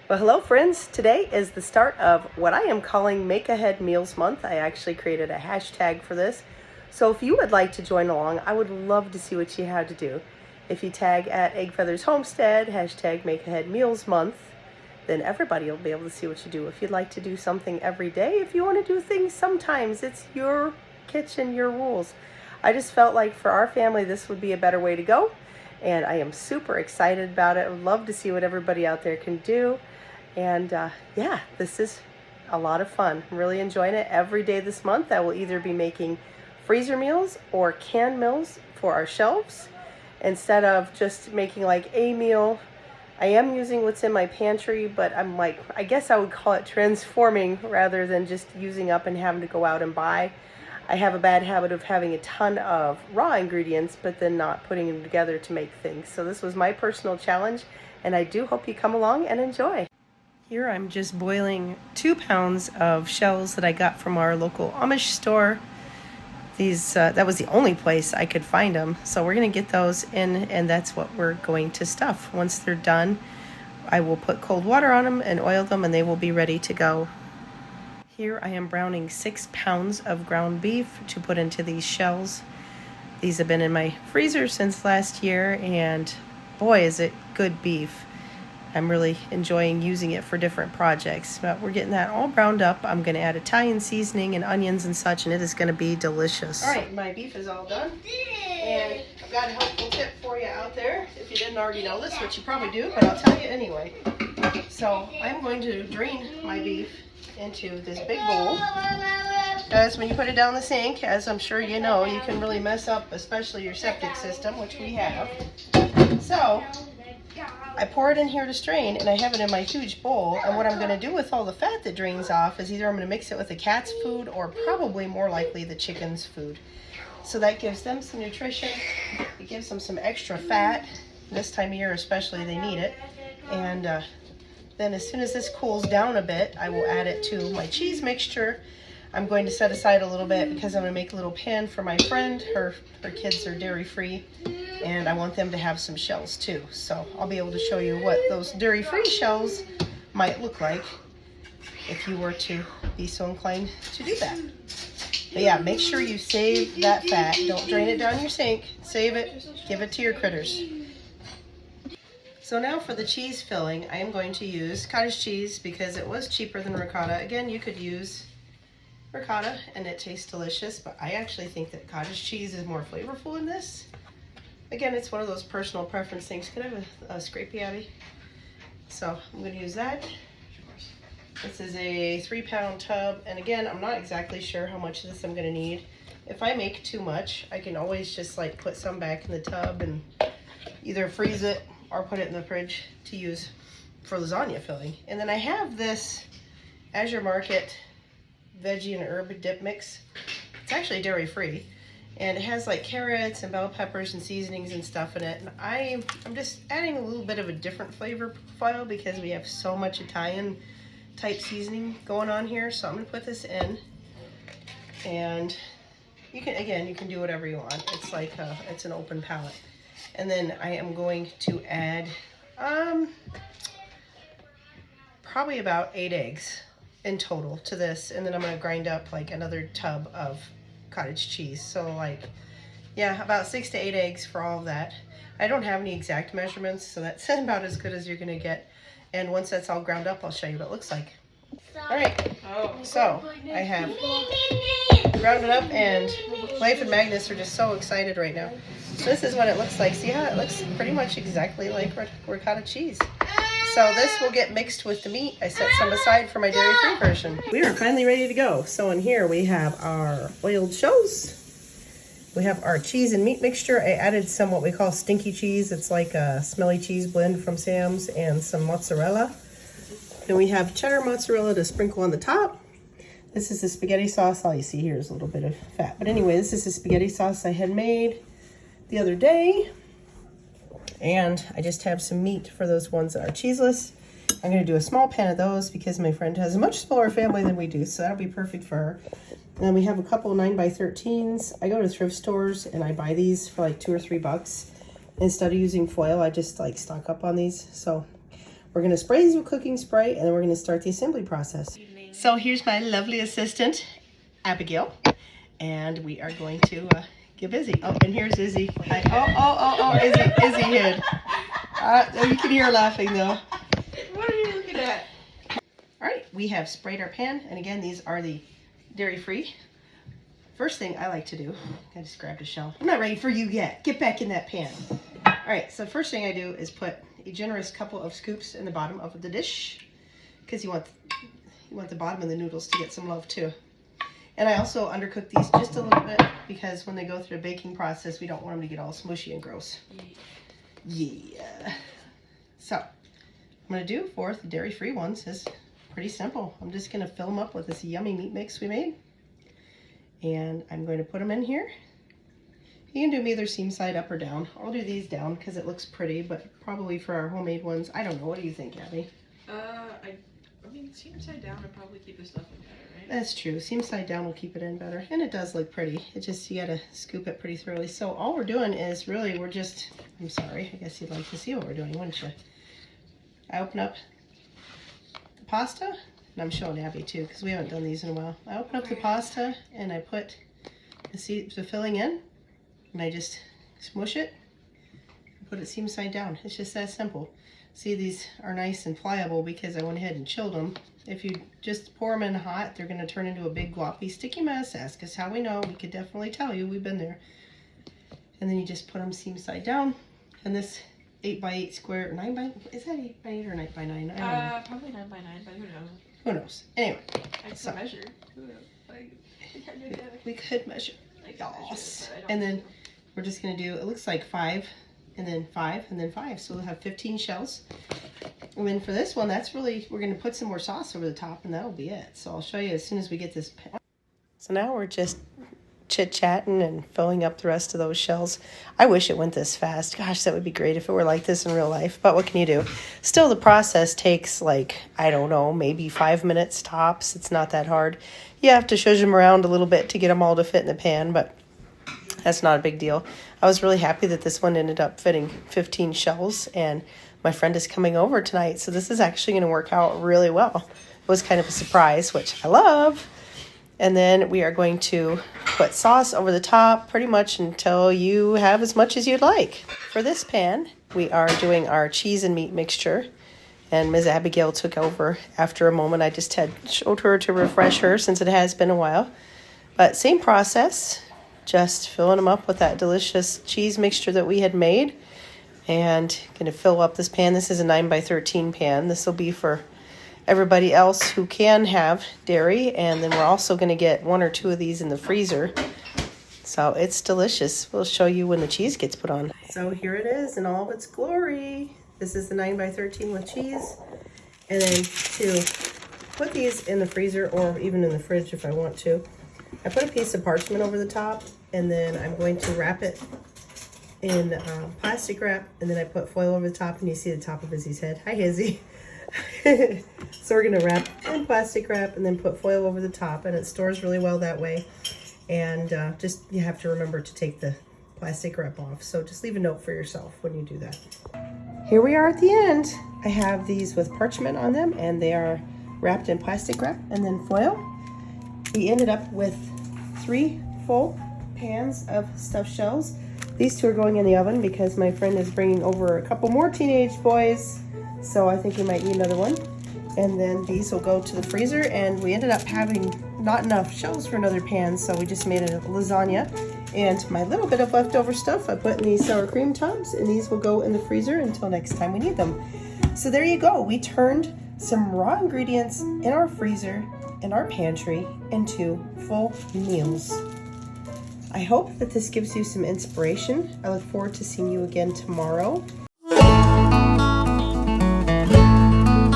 Well, hello friends. Today is the start of what I am calling Make Ahead Meals Month. I actually created a hashtag for this. So if you would like to join along, I would love to see what you have to do. If you tag at Egg Feathers Homestead, hashtag Make Ahead Meals Month, then everybody will be able to see what you do. If you'd like to do something every day, if you want to do things sometimes, it's your kitchen, your rules. I just felt like for our family, this would be a better way to go. And I am super excited about it. I would love to see what everybody out there can do. And yeah, this is a lot of fun. I'm really enjoying it. Every day this month, I will either be making freezer meals or canned meals for our shelves. Instead of just making like a meal, I am using what's in my pantry, but I'm like, I guess I would call it transforming rather than just using up and having to go out and buy. I have a bad habit of having a ton of raw ingredients, but then not putting them together to make things. So this was my personal challenge, and I do hope you come along and enjoy. Here I'm just boiling 2 pounds of shells that I got from our local Amish store. These that was the only place I could find them. So we're going to get those in, and that's what we're going to stuff. Once they're done, I will put cold water on them and oil them, and they will be ready to go. Here I am browning 6 pounds of ground beef to put into these shells. These have been in my freezer since last year, and boy, is it good beef. I'm really enjoying using it for different projects. But we're getting that all browned up. I'm going to add Italian seasoning and onions and such, and it is going to be delicious. All right, my beef is all done. And I've got a helpful tip for you out there. If you didn't already know this, which you probably do, but I'll tell you anyway. So I'm going to drain my beef into this big bowl. Because when you put it down the sink, as I'm sure you know, you can really mess up, especially your septic system, which we have. So I pour it in here to strain, and I have it in my huge bowl. And what I'm going to do with all the fat that drains off is either I'm going to mix it with the cat's food or probably more likely the chicken's food. So that gives them some nutrition. It gives them some extra fat. This time of year especially, they need it. And then as soon as this cools down a bit, I will add it to my cheese mixture. I'm going to set aside a little bit because I'm going to make a little pan for my friend. Her kids are dairy-free, and I want them to have some shells too. So I'll be able to show you what those dairy-free shells might look like if you were to be so inclined to do that. But yeah, make sure you save that fat. Don't drain it down your sink. Save it. Give it to your critters. So now for the cheese filling, I am going to use cottage cheese because it was cheaper than ricotta. Again, you could use ricotta and it tastes delicious, but I actually think that cottage cheese is more flavorful in this. Again, it's one of those personal preference things. Can I have a scrapey, Abby? So I'm going to use that. This is a 3-pound tub, and again, I'm not exactly sure how much of this I'm going to need. If I make too much, I can always just like put some back in the tub and either freeze it or put it in the fridge to use for lasagna filling. And then I have this Azure Market veggie and herb dip mix. It's actually dairy free, and it has like carrots and bell peppers and seasonings and stuff in it. And I'm just adding a little bit of a different flavor profile because we have so much Italian type seasoning going on here. So I'm gonna put this in, and you can do whatever you want. It's like it's an open palette. And then I am going to add probably about 8 eggs in total to this, and then I'm going to grind up like another tub of cottage cheese. So like, yeah, about 6 to 8 eggs for all of that. I don't have any exact measurements, so that's about as good as you're going to get. And once that's all ground up, I'll show you what it looks like. All right, so I have ground it up, and Life and Magnus are just so excited right now. So this is what it looks like. See how it looks pretty much exactly like ricotta cheese. So this will get mixed with the meat. I set some aside for my dairy-free version. We are finally ready to go. So in here we have our oiled shells. We have our cheese and meat mixture. I added some what we call stinky cheese. It's like a smelly cheese blend from Sam's, and some mozzarella. Then we have cheddar mozzarella to sprinkle on the top. This is the spaghetti sauce. All you see here is a little bit of fat. But anyway, this is the spaghetti sauce I had made the other day. And I just have some meat for those ones that are cheeseless. I'm going to do a small pan of those because my friend has a much smaller family than we do, so that'll be perfect for her. And then we have a couple 9x13s. I go to thrift stores and I buy these for like $2 or $3. Instead of using foil, I just like stock up on these. So We're going to spray these with cooking spray, and then we're going to start the assembly process. So here's my lovely assistant, Abigail, and we are going to get busy. Oh, and here's Izzy. Hi. Izzy hid. You can hear her laughing though. What are you looking at? All right, we have sprayed our pan, and again, these are the dairy-free. First thing I like to do, I just grabbed a shell. I'm not ready for you yet. Get back in that pan. All right, so first thing I do is put a generous couple of scoops in the bottom of the dish, because you want the bottom of the noodles to get some love too. And I also undercook these just a little bit, because when they go through the baking process, we don't want them to get all smushy and gross. Yeah. So, I'm going to do for the dairy-free ones is pretty simple. I'm just going to fill them up with this yummy meat mix we made. And I'm going to put them in here. You can do them either seam side up or down. I'll do these down because it looks pretty, but probably for our homemade ones, I don't know. What do you think, Abby? I mean, seam side down would probably keep the stuff in better, right? That's true. Seam side down will keep it in better. And it does look pretty. It just, you gotta scoop it pretty thoroughly. So all we're doing is really, I'm sorry, I guess you'd like to see what we're doing, wouldn't you? I open up the pasta, and I'm showing Abby too, because we haven't done these in a while. I open up the pasta, and I put the filling in, and I just smush it, and put it seam side down. It's just that simple. See, these are nice and pliable because I went ahead and chilled them. If you just pour them in hot, they're going to turn into a big gloppy sticky mess. Ask us how we know. We could definitely tell you. We've been there. And then you just put them seam side down. And this 8x8 square, is that 8x8 or 9x9? I don't know. Probably 9x9, but who knows? Who knows? Anyway. I could measure. Who knows? Like, we could measure. Yes. And then we're just going to do, it looks like 5, and then 5, and then 5. So we'll have 15 shells. And then for this one, we're going to put some more sauce over the top, and that'll be it. So I'll show you as soon as we get this pan. So now we're just chit-chatting and filling up the rest of those shells. I wish it went this fast. Gosh, that would be great if it were like this in real life. But what can you do? Still, the process takes like, I don't know, maybe 5 minutes tops. It's not that hard. You have to shush them around a little bit to get them all to fit in the pan, but that's not a big deal. I was really happy that this one ended up fitting 15 shells, and my friend is coming over tonight, so this is actually going to work out really well. It was kind of a surprise, which I love. And then we are going to put sauce over the top pretty much until you have as much as you'd like. For this pan, we are doing our cheese and meat mixture, and Ms. Abigail took over after a moment. I just had showed her to refresh her since it has been a while. But same process, just filling them up with that delicious cheese mixture that we had made. And going to fill up this pan. This is a 9x13 pan. This will be for everybody else who can have dairy. And then we're also going to get 1 or 2 of these in the freezer. So it's delicious. We'll show you when the cheese gets put on. So here it is in all of its glory. This is the 9x13 with cheese. And then to put these in the freezer or even in the fridge if I want to, I put a piece of parchment over the top, and then I'm going to wrap it in plastic wrap, and then I put foil over the top, and you see the top of Izzy's head. Hi, Izzy. So we're going to wrap in plastic wrap and then put foil over the top, and it stores really well that way. And just you have to remember to take the plastic wrap off. So just leave a note for yourself when you do that. Here we are at the end. I have these with parchment on them, and they are wrapped in plastic wrap and then foil. We ended up with 3 full pans of stuffed shells. These 2 are going in the oven because my friend is bringing over a couple more teenage boys, so I think he might need another one. And then these will go to the freezer, and we ended up having not enough shells for another pan, so we just made a lasagna. And my little bit of leftover stuff I put in these sour cream tubs, and these will go in the freezer until next time we need them. So there you go. We turned some raw ingredients in our freezer, in our pantry, into full meals. I hope that this gives you some inspiration. I look forward to seeing you again tomorrow.